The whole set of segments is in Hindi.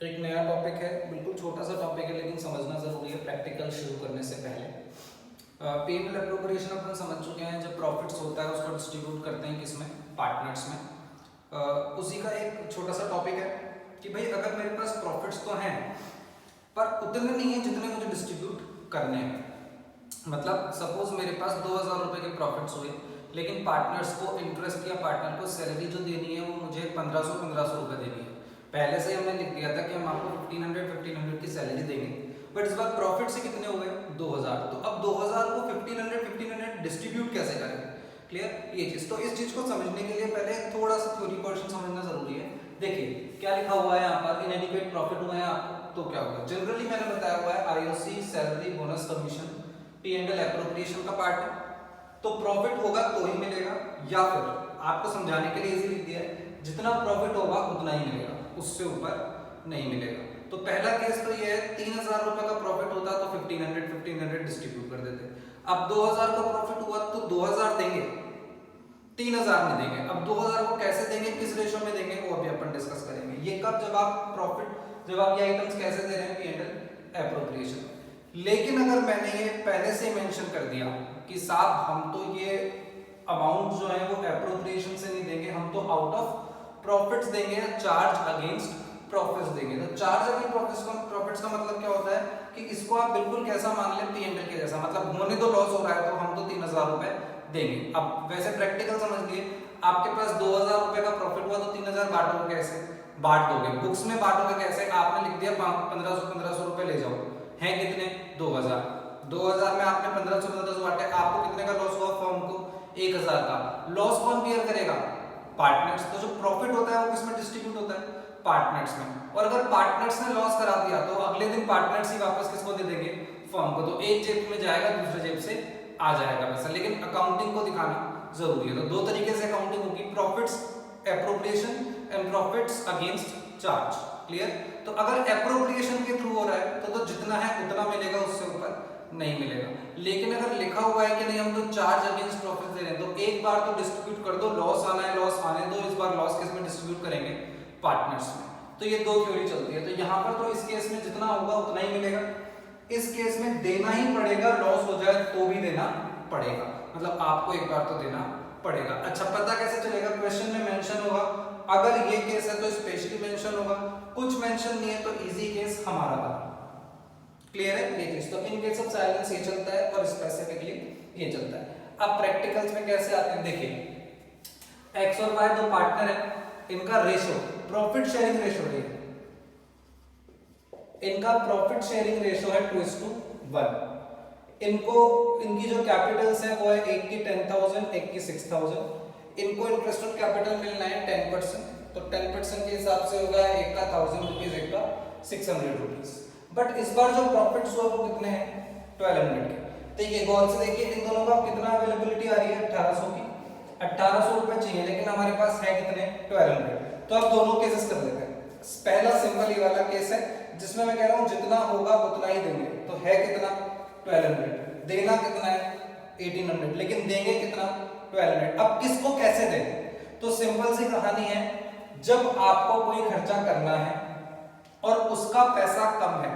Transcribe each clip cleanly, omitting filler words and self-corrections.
एक नया टॉपिक है, बिल्कुल छोटा सा टॉपिक है लेकिन समझना जरूरी है प्रैक्टिकल शुरू करने से पहले। पेबल एप्रोप्रिएशन अपन समझ चुके हैं, जब प्रॉफिट्स होता है उसको डिस्ट्रीब्यूट करते हैं किसमें, पार्टनर्स में। उसी का एक छोटा सा टॉपिक है कि भाई अगर मेरे पास प्रॉफिट्स तो हैं पर उतने नहीं है जितने मुझे डिस्ट्रीब्यूट करने हैं। मतलब सपोज मेरे पास 2000 रुपए के प्रॉफिट्स हुए लेकिन पार्टनर्स को इंटरेस्ट या पार्टनर को सैलरी जो देनी है वो मुझे 1500 रुपए देनी है। पहले से हमने लिख दिया था कि हम आपको 1500 की सैलरी देंगे, बट इस बार प्रॉफिट से कितने हो गए 2000। तो अब 2000 को 1500 डिस्ट्रीब्यूट कैसे करें, क्लियर ये चीज। तो इस चीज को समझने के लिए पहले थोड़ा सा थ्योरी पोर्शन समझना जरूरी है। देखिए क्या लिखा हुआ है यहाँ पर, इनएडिक्वेट प्रॉफिट हुए हैं आपको तो क्या होगा, जनरली मैंने बताया हुआ है IOC salary bonus commission P and L appropriation का पार्ट है। तो प्रॉफिट होगा तो ही मिलेगा, या फिर आपको समझाने के लिए इजी लिख दिया है जितना प्रॉफिट होगा उतना ही मिलेगा, उससे ऊपर नहीं मिलेगा। तो पहला केस तो ये है 3000 रुपए का प्रॉफिट होता तो 1500 डिस्ट्रीब्यूट कर देते। अब 2000 का प्रॉफिट हुआ तो 2000 देंगे, 3000 में देंगे। अब 2000 को कैसे देंगे, किस रेशो में देंगे, वो अभी अपन डिस्कस करेंगे। ये कब, जब आप प्रॉफिट, जब आप ये आइटम्स कैसे दे रहे हैं, पी एंड एल एप्रोप्रिएशन। लेकिन अगर मैंने ये पहले से मेंशन कर दिया कि साहब हम तो ये अमाउंट जो है वो एप्रोप्रिएशन से नहीं देंगे, हम तो आउट ऑफ प्रॉफिट्स देंगे, चार्ज अगेंस्ट प्रॉफिट्स देंगे। तो चार्ज अगेंस्ट प्रॉफिट्स का मतलब क्या होता है कि इसको आप बिल्कुल कैसा मान लें, पी एंड एल के जैसा। मतलब होने तो लॉस हो रहा है तो हम तो 3000 रुपए देंगे। अब वैसे प्रैक्टिकल समझ लिए, आपके पास 2000 रुपए का प्रॉफिट हुआ तो 3000 बांटोगे कैसे, बांट दोगे, बुक्स में बांटोगे कैसे, आपने लिख दिया 1500 रुपए ले जाओ, हैं कितने 2000। 2000 में आपने 1500 बांटे, आपको कितने का लॉस हुआ फर्म को, 1000 का। लॉस कौन बियर करेगा, पार्टनर्स। तो जो प्रॉफिट होता है वो किसमें डिस्ट्रीब्यूट होता है, पार्टनर्स में। और अगर पार्टनर्स ने लॉस करा दिया तो अगले दिन पार्टनर्स ही वापस किसको दे देंगे, फर्म को। तो एक जेब में जाएगा दूसरे जेब से आ जाएगा पैसा, लेकिन अकाउंटिंग को दिखाना जरूरी है। तो दो तरीके से अकाउंटिंग होगी, profits appropriation and profits against charge, clear. तो अगर एप्रोप्रिएशन के थ्रू हो रहा है तो जितना है उतना मिलेगा, उससे ऊपर नहीं मिलेगा। लेकिन अगर लिखा हुआ है कि नहीं हम तो चार्ज अगेंस्ट प्रॉफिट दे रहे हैं, तो एक बार तो डिस्ट्रीब्यूट कर दो, लॉस आना है लॉस आने दो। इस बार लॉस किस में डिस्ट्रीब्यूट करेंगे, पार्टनर्स में। तो ये दो थ्योरी चलती है। तो यहाँ पर तो इस केस में जितना होगा उतना ही मिलेगा, इस केस में देना ही पड़ेगा, लॉस हो जाए तो भी देना पड़ेगा, मतलब आपको एक बार तो देना पड़ेगा। अच्छा पता कैसे चलेगा, क्वेश्चन में मेंशन होगा, अगर ये केस है तो स्पेशली मेंशन होगा, कुछ मेंशन नहीं है तो इजी केस हमारा था, क्लियर है ये चीज। तो इन केस ऑफ साइलेंस ये चलता है और स्पेसिफिकली ये चलता है। अब प्रैक्टिकल्स में कैसे आते हैं, देखिए एक्स और वाई दो पार्टनर है, इनका रेशो प्रॉफिट शेयरिंग रेशो है, इनका प्रॉफिट शेयरिंग रेशो है 2:1। इनको इनकी जो कैपिटल्स है वो है एक की 10,000 एक की 6,000। इनको इंटरेस्ट ऑन कैपिटल मिलना है 10%, तो 10% के हिसाब से होगा एक का 1000 रुपीज, एक का 600 रुपीज। बट इस बार जो प्रॉफिट्स हुआ वो कितने हैं, 1200 के। देखिए गौर से देखिए, इन दोनों का कितना अवेलेबिलिटी आ रही है, 1800 की। 1800 रुपए चाहिए लेकिन हमारे पास है कितने, 1200। तो अब दोनों केसेस कर लेते हैं। पहला सिंपल ये वाला केस है जिसमें मैं कह रहा हूं जितना होगा उतना ही देंगे। तो है कितना 1200, देना कितना है 1800, लेकिन देंगे कितना 1200। अब किसको कैसे दें, तो सिंपल सी कहानी है, जब आपको कोई खर्चा करना है और उसका पैसा कम है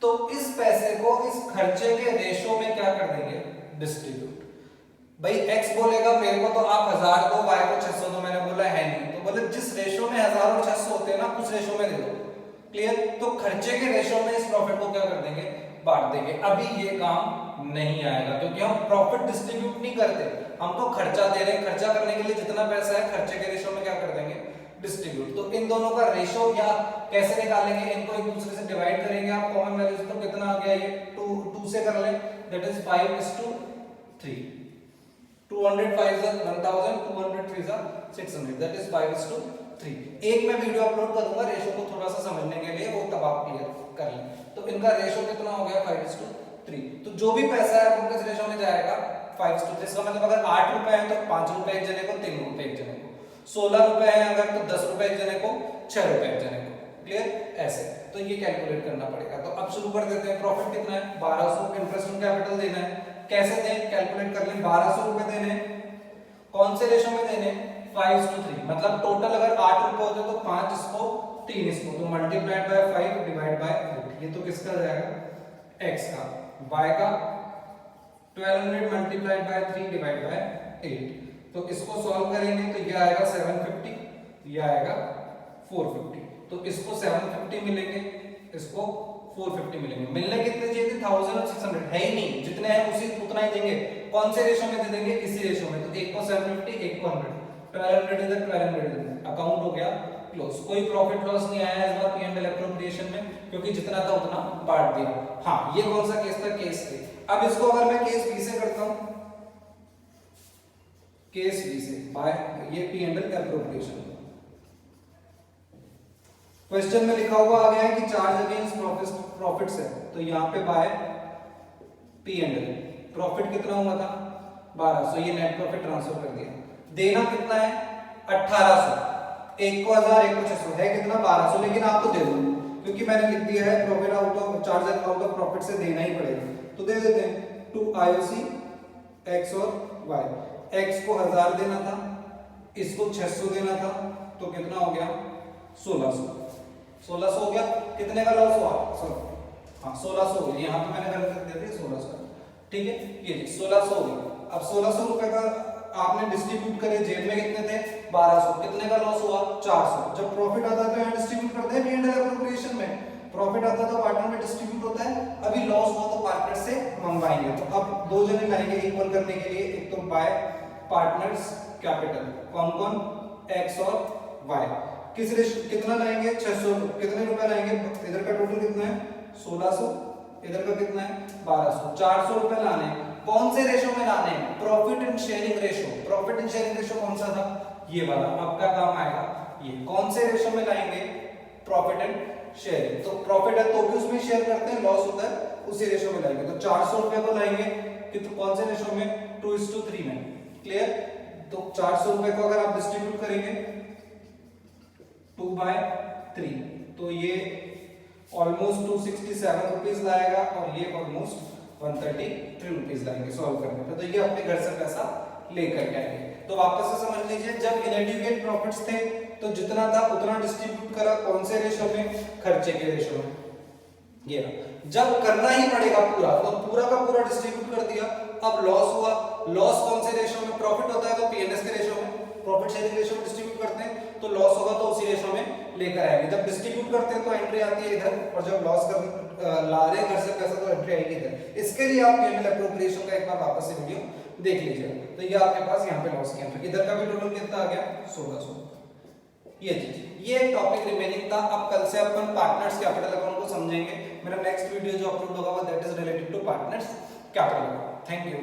तो इस पैसे को इस खर्चे के रेशो में क्या कर देंगे, डिस्ट्रीब्यूट। भाई x बोलेगा मेरे को तो आप 1000 दो, y को 600 दो, मैंने बोला है नहीं, तो बोले जिस रेशो में 1000 और 600 होते हैं ना उस रेशो में दे दो, क्लियर। तो खर्चे के रेशो में इस प्रॉफिट को क्या कर देंगे, बांट देंगे। अभी ये काम नहीं आएगा क्योंकि हम प्रॉफिट डिस्ट्रीब्यूट नहीं करते, हम तो खर्चा दे रहे हैं, खर्चा करने के लिए जितना पैसा है खर्चे के रेशो में क्या कर देंगे, डिस्ट्रीब्यूट। तो इन दोनों का रेशो या कैसे निकालेंगे, इनको एक दूसरे से डिवाइड करेंगे आप, कॉमन वैल्यूज। तो कितना आ गया ये 2 से कर लें, दैट इज 5:3। 200 5 1000, 200 3 600, that is 5:3। एक मैं वीडियो अपलोड करूंगा रेशो को थोड़ा सा समझने के लिए, वो तब आप क्लियर कर लें। तो इनका रेशो कितना हो गया 5:3। तो जो भी पैसा है वो किस रेशो में जाएगा, 5:3। इसका मतलब अगर 8 रुपए है तो 5 रुपए एक जने को, 3 रुपए एक जने को। 16 रुपए है अगर तो 10 रुपए एक जने को, 6 रुपए एक जने को, क्लियर ऐसे। तो ये कैलकुलेट करना पड़ेगा। तो अब शुरू कर देते हैं। प्रॉफिट कितना है 1200, इंटरेस्ट ऑन कैपिटल देना है, कैसे दें, कैलकुलेट कर लें। 1200 रुपए देने, कौन से रेशो में देने, 5:3। मतलब टोटल अगर 8 रुपए होते तो 5 इसको 3 इसको, तो मल्टीप्लाइड बाय 5 डिवाइड बाय 8, ये तो किसका जाएगा x का, y का 1200 मल्टीप्लाइड बाय 3 डिवाइड बाय 8, तो इसको सॉल्व करेंगे तो ये आएगा 750, ये आएगा 450, तो इसको 750 मिलेंगे, इसको 450 मिलेंगे। मिलने कितने चाहिए थे 1000 और 600, है ही नहीं, जितने हैं उसी उतना ही देंगे। कौन से रेशो में दे देंगे, इसी रेशो में, तो एक को 750 एक को 100, 1200 इधर 1200 इधर, अकाउंट हो गया क्लोज। कोई प्रॉफिट लॉस नहीं आया इस बार P&L एप्रोप्रिएशन में, क्योंकि जितना था उतना बांट दिया। हाँ, ये कौन सा केस था, केस ए। अब इसको अगर मैं केस बी से करता हूं, केस बी से बाय ये P&L एप्रोप्रिएशन, क्वेश्चन में लिखा हुआ आ गया है कि चार्ज अगेंस्ट प्रॉफिट्स है, तो यहाँ पे बाय P&L प्रॉफिट कितना हुआ था 1200, ये नेट प्रॉफिट ट्रांसफर कर दिया। देना कितना है 1800, एक को 1000 एक को 600, है कितना 1200, लेकिन आप तो दे दो क्योंकि मैंने लिख दिया है profit out of charge out of profit से देना ही पड़ेगा, तो दे देते हैं टू IOC x और y। x को 1000 देना था, इसको 600 देना था, तो कितना हो गया 1600 हो गया। कितने का लॉस हुआ, हाँ 1600 हो गया, यहाँ पे मैंने गलत कर दिया था 1600, ठीक है, ये 1600 हो गया। अब 1600 रुपए का आपने डिस्ट्रीब्यूट करे, जेब में कितने थे 1200, कितने का लॉस हुआ 400। जब प्रॉफिट आता है तो यहाँ डिस्ट्रीब्यूट करते हैं P&L एप्रोप्रिएशन में, प्रॉफिट आता तो पार्टनर में डिस्ट्रीब्यूट होता है, अभी लॉस हुआ तो पार्टनर से मंगवाएंगे। तो अब दो जने लाएंगे इक्वल करने के लिए, एक तो बाय पार्टनर्स कैपिटल, कौन कौन x और y, किस रेशो कितना लाएंगे 600, कितने रुपए लाएंगे, इधर का टोटल कितना है 1600, इधर का कितना है 1200, 400 रुपए लाने। कौन से रेशो में लाने हैं, profit and sharing ratio. Profit and sharing ratio कौन सा था, ये वाला, आपका काम आएगा ये। कौन से रेशो में लाएंगे, प्रॉफिट एंड शेयरिंग, तो प्रॉफिट है तो भी उसमें शेयर करते हैं, लॉस होता है उसी रेशो में लाएंगे। तो 400 रुपए को लाएंगे कितना, कौन से रेशो में 2:3 में, क्लियर। तो 400 रुपए को अगर आप डिस्ट्रीब्यूट करेंगे 2/3, तो ये ऑलमोस्ट 267 रुपीज लाएगा और ये ऑलमोस्ट 133 रुपीज लाएंगे सॉल्व करने पे। तो ये अपने घर से पैसा लेकर के आएंगे। तो वापस से समझ लीजिए, जब इनएडुकेट प्रॉफिट्स थे तो जितना था उतना डिस्ट्रीब्यूट करा, कौन से रेशो में, खर्चे के रेशो में। ये जब करना ही पड़ेगा पूरा, तो पूरा का पूरा डिस्ट्रीब्यूट कर दिया। अब लॉस हुआ, लॉस कौन से रेशो में, प्रॉफिट होता है तो P&L के रेशो में, प्रॉफिट शेयरिंग रेशो में डिस्ट्रीब्यूट करते हैं, तो लॉस होगा तो उसी रेशो में लेकर आएंगे। जब डिस्ट्रीब्यूट करते हैं तो एंट्री आती है इधर, और जब लॉस कर ला रहे हैं घर से पैसा तो एंट्री आएगी इधर। इसके लिए आप P&L एप्रोप्रिएशन का एक बार वापस से वीडियो देख लीजिए। तो ये आपके पास यहाँ पे लॉस की एंट्री, इधर का भी टोटल कितना आ गया 1600। ये चीज, ये टॉपिक रिमेनिंग था। अब कल से अपन पार्टनर्स कैपिटल अकाउंट को समझेंगे। मेरा नेक्स्ट वीडियो जो अपलोड होगा वो that is related to partners capital account. Thank you.